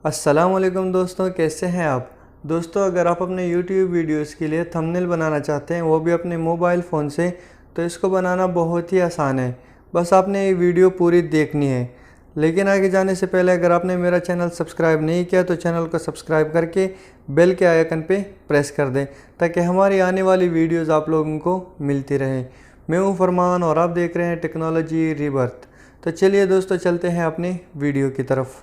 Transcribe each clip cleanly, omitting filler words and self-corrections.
अस्सलाम वालेकुम दोस्तों, कैसे हैं आप दोस्तों। अगर आप अपने YouTube वीडियोस के लिए थंबनेल बनाना चाहते हैं, वो भी अपने मोबाइल फ़ोन से, तो इसको बनाना बहुत ही आसान है। बस आपने ये वीडियो पूरी देखनी है। लेकिन आगे जाने से पहले अगर आपने मेरा चैनल सब्सक्राइब नहीं किया तो चैनल को सब्सक्राइब करके बेल के आइकन पे प्रेस कर दें, ताकि हमारी आने वाली वीडियोस आप लोगों को मिलती रहे। मैं हूँ फरमान और आप देख रहे हैं टेक्नोलॉजी रीबर्थ। तो चलिए दोस्तों, चलते हैं अपनी वीडियो की तरफ।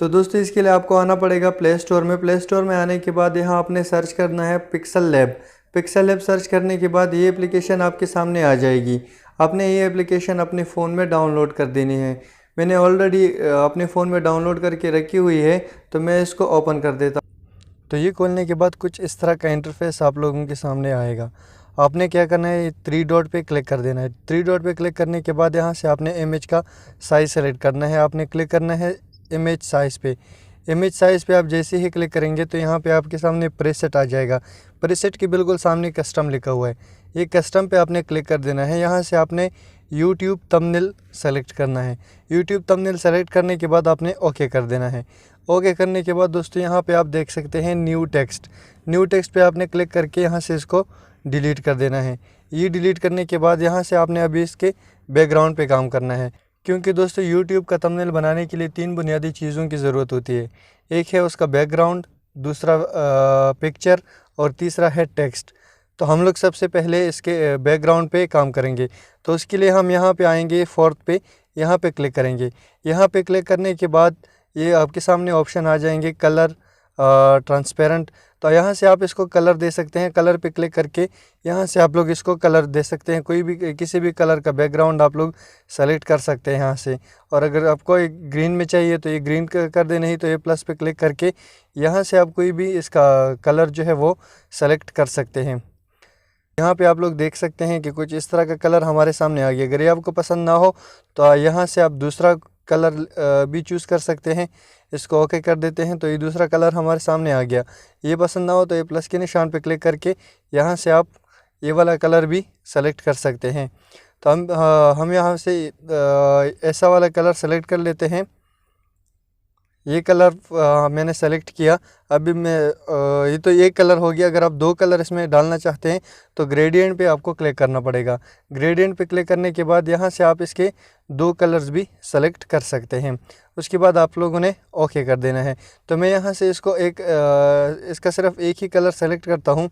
तो दोस्तों, इसके लिए आपको आना पड़ेगा प्ले स्टोर में। प्ले स्टोर में आने के बाद यहाँ आपने सर्च करना है pixel lab. Pixel lab search करने के बाद ये एप्लीकेशन आपके सामने आ जाएगी। आपने ये एप्लीकेशन अपने फ़ोन में डाउनलोड कर देनी है। मैंने ऑलरेडी अपने फ़ोन में डाउनलोड करके रखी हुई है, तो मैं इसको ओपन कर देता हूँ। तो ये खोलने के बाद कुछ इस तरह का इंटरफेस आप लोगों के सामने आएगा। आपने क्या करना है, 3 डॉट पे क्लिक कर देना है। 3 डॉट पे क्लिक करने के बाद यहाँ से आपने इमेज का साइज़ सेलेक्ट करना है। आपने क्लिक करना है इमेज साइज़ पे। इमेज साइज़ पे आप जैसे ही क्लिक करेंगे तो यहाँ पे आपके सामने प्रीसेट आ जाएगा। प्रीसेट के बिल्कुल सामने कस्टम लिखा हुआ है। ये कस्टम पे आपने क्लिक कर देना है। यहाँ से आपने यूट्यूब थंबनेल सेलेक्ट करना है। यूट्यूब थंबनेल सेलेक्ट करने के बाद आपने ओके कर देना है। ओके करने के बाद दोस्तों, यहाँ पे आप देख सकते हैं न्यू टेक्स्ट। न्यू टेक्स्ट पे आपने क्लिक करके यहाँ से इसको डिलीट कर देना है। ये डिलीट करने के बाद यहाँ से आपने अभी इसके बैकग्राउंड पे काम करना है, क्योंकि दोस्तों यूट्यूब का थंबनेल बनाने के लिए 3 बुनियादी चीज़ों की ज़रूरत होती है। एक है उसका बैकग्राउंड, दूसरा पिक्चर और तीसरा है टेक्स्ट। तो हम लोग सबसे पहले इसके बैकग्राउंड पे काम करेंगे। तो उसके लिए हम यहाँ पे आएंगे, फोर्थ पे यहाँ पे क्लिक करेंगे। यहाँ पे क्लिक करने के बाद ये आपके सामने ऑप्शन आ जाएंगे कलर, ट्रांसपेरेंट। तो यहाँ से आप इसको कलर दे सकते हैं। कलर पे क्लिक करके यहाँ से आप लोग इसको कलर दे सकते हैं। कोई भी किसी भी कलर का बैकग्राउंड आप लोग सेलेक्ट कर सकते हैं यहाँ से। और अगर आपको एक ग्रीन में चाहिए तो ये ग्रीन कर दे, नहीं तो ये प्लस पे क्लिक करके यहाँ से आप कोई भी इसका कलर जो है वो सेलेक्ट कर सकते हैं। यहाँ पे आप लोग देख सकते हैं कि कुछ इस तरह का कलर हमारे सामने आ गया। अगर ये आपको पसंद ना हो तो यहाँ से आप दूसरा कलर भी चूज़ कर सकते हैं। इसको ओके कर देते हैं तो ये दूसरा कलर हमारे सामने आ गया। ये पसंद ना हो तो ये प्लस के निशान पे क्लिक करके यहाँ से आप ये वाला कलर भी सेलेक्ट कर सकते हैं। तो हम यहाँ से ऐसा वाला कलर सेलेक्ट कर लेते हैं। ये कलर मैंने सेलेक्ट किया। अभी मैं ये तो एक कलर हो गया। अगर आप 2 कलर इसमें डालना चाहते हैं तो ग्रेडियंट पे आपको क्लिक करना पड़ेगा। ग्रेडियंट पे क्लिक करने के बाद यहाँ से आप इसके 2 कलर्स भी सेलेक्ट कर सकते हैं। उसके बाद आप लोगों ने ओके कर देना है। तो मैं यहाँ से इसको इसका सिर्फ एक ही कलर सेलेक्ट करता हूँ।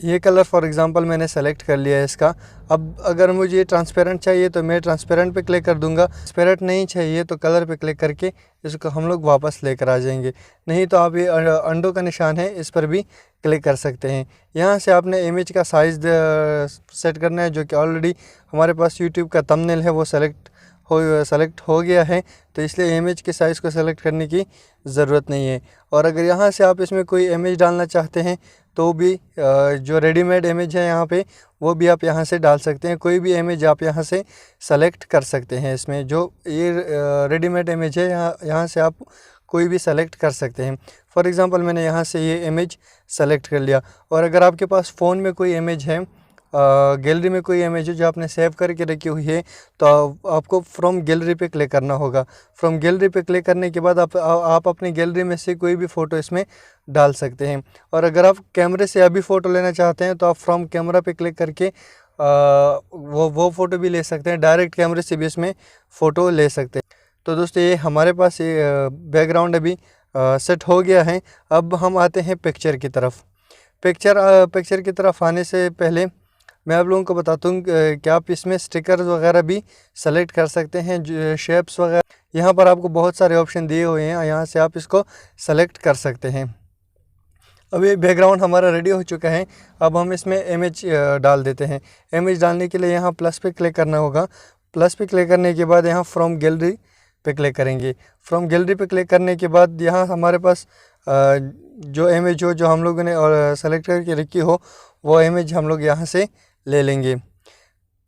ये कलर फॉर एग्ज़ाम्पल मैंने सेलेक्ट कर लिया है इसका। अब अगर मुझे ट्रांसपेरेंट चाहिए तो मैं ट्रांसपेरेंट पे क्लिक कर दूंगा। ट्रांसपेरेंट नहीं चाहिए तो कलर पे क्लिक करके इसको हम लोग वापस लेकर आ जाएंगे। नहीं तो आप ये अंडो का निशान है, इस पर भी क्लिक कर सकते हैं। यहाँ से आपने इमेज का साइज़ सेट करना है, जो कि ऑलरेडी हमारे पास यूट्यूब का थंबनेल है वो सेलेक्ट हो गया है, तो इसलिए इमेज के साइज़ को सेलेक्ट करने की ज़रूरत नहीं है। और अगर यहाँ से आप इसमें कोई इमेज डालना चाहते हैं तो भी जो रेडीमेड इमेज है यहाँ पे, वो भी आप यहाँ से डाल सकते हैं। कोई भी इमेज आप यहाँ से सेलेक्ट कर सकते हैं। इसमें जो ये रेडीमेड इमेज है, यहाँ से आप कोई भी सेलेक्ट कर सकते हैं। फॉर एग्ज़ाम्पल मैंने यहाँ से ये इमेज सेलेक्ट कर लिया। और अगर आपके पास फ़ोन में कोई इमेज है, गैलरी में कोई इमेज है जो आपने सेव करके रखी हुई है, तो आपको फ्रॉम गैलरी पे क्लिक करना होगा। फ्रॉम गैलरी पे क्लिक करने के बाद आप अपनी गैलरी में से कोई भी फ़ोटो इसमें डाल सकते हैं। और अगर आप कैमरे से अभी फ़ोटो लेना चाहते हैं तो आप फ्रॉम कैमरा पे क्लिक करके वो फ़ोटो भी ले सकते हैं। डायरेक्ट कैमरे से भी इसमें फ़ोटो ले सकते हैं। तो दोस्तों, ये हमारे पास ये बैकग्राउंड अभी सेट हो गया है। अब हम आते हैं पिक्चर की तरफ। पिक्चर की तरफ आने से पहले मैं आप लोगों को बताता हूँ कि आप इसमें स्टिकर्स वगैरह भी सेलेक्ट कर सकते हैं, शेप्स वगैरह। यहाँ पर आपको बहुत सारे ऑप्शन दिए हुए हैं, यहाँ से आप इसको सेलेक्ट कर सकते हैं। अभी बैकग्राउंड हमारा रेडी हो चुका है। अब हम इसमें इमेज डाल देते हैं। इमेज डालने के लिए यहाँ प्लस पे क्लिक करना होगा। प्लस पे क्लिक करने के बाद यहाँ फ्रॉम गैलरी पे क्लिक करेंगे। फ्रॉम गैलरी पे क्लिक करने के बाद यहाँ हमारे पास जो इमेज हो, जो हम लोगों ने सेलेक्ट करके रखी हो, वो इमेज हम लोग यहाँ से ले लेंगे।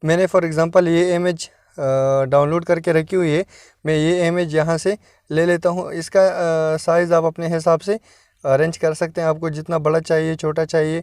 मैंने फॉर एग्ज़ाम्पल ये इमेज डाउनलोड करके रखी हुई है। मैं ये इमेज यहाँ से ले लेता हूँ। इसका साइज़ आप अपने हिसाब से अरेंज कर सकते हैं। आपको जितना बड़ा चाहिए, छोटा चाहिए,